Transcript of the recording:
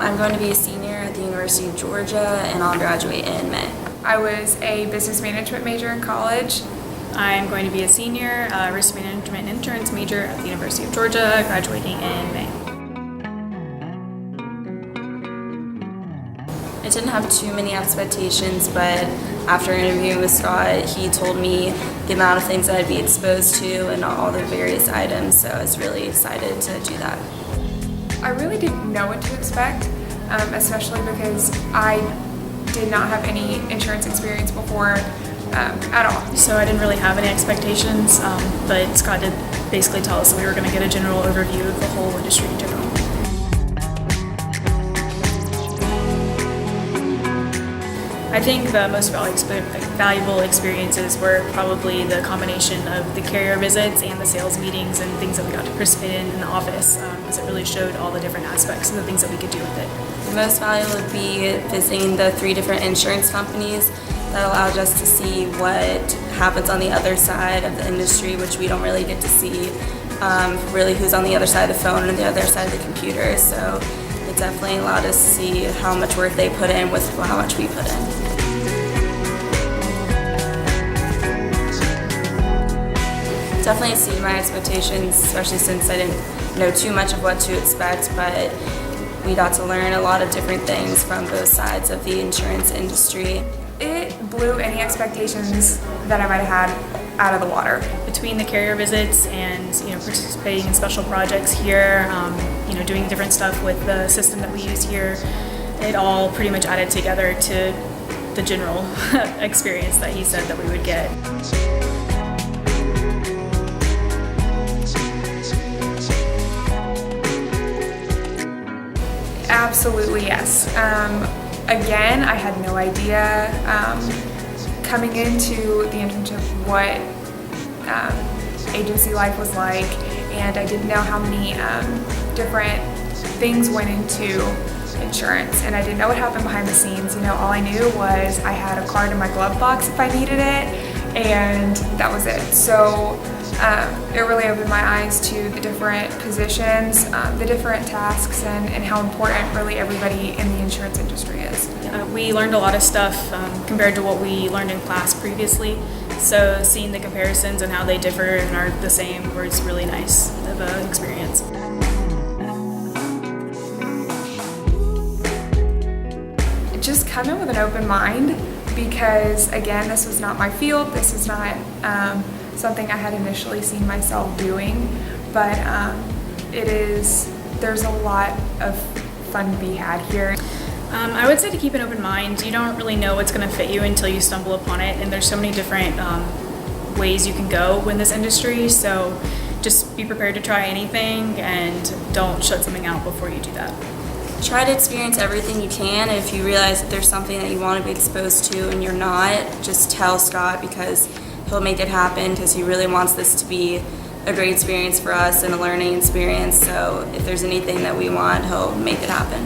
I'm going to be a senior at the University of Georgia, and I'll graduate in May. I was a business management major in college. I'm going to be a senior risk management interns major at the University of Georgia, graduating in May. I didn't have too many expectations, but after interviewing with Scott, he told me the amount of things that I'd be exposed to and all the various items, so I was really excited to do that. I really didn't know what to expect, especially because I did not have any insurance experience before at all. So I didn't really have any expectations, but Scott did basically tell us that we were going to get a general overview of the whole industry in general. I think the most valuable experiences were probably the combination of the carrier visits and the sales meetings and things that we got to participate in the office, because it really showed all the different aspects and the things that we could do with it. The most valuable would be visiting the 3 different insurance companies. That allowed us to see what happens on the other side of the industry, which we don't really get to see, really who's on the other side of the phone and the other side of the computer. So it definitely allowed us to see how much work they put in with how much we put in. Definitely exceeded my expectations, especially since I didn't know too much of what to expect, but we got to learn a lot of different things from both sides of the insurance industry. It blew any expectations that I might have had out of the water. Between the carrier visits and participating in special projects here, doing different stuff with the system that we use here, it all pretty much added together to the general experience that he said that we would get. Absolutely, yes. Again, I had no idea coming into the internship what agency life was like, and I didn't know how many different things went into insurance, and I didn't know what happened behind the scenes. All I knew was I had a card in my glove box if I needed it, and that was it. So it really opened my eyes to the different positions, the different tasks, and how important really everybody in the insurance industry is. We learned a lot of stuff compared to what we learned in class previously, so seeing the comparisons and how they differ and are the same was really nice of an experience. Just come in with an open mind, because again, this was not my field, this is not something I had initially seen myself doing, but there's a lot of fun to be had here. I would say to keep an open mind. You don't really know what's going to fit you until you stumble upon it, and there's so many different ways you can go in this industry, so just be prepared to try anything and don't shut something out before you do that. Try to experience everything you can, and if you realize that there's something that you want to be exposed to and you're not, just tell Scott, because he'll make it happen, because he really wants this to be a great experience for us and a learning experience. So if there's anything that we want, he'll make it happen.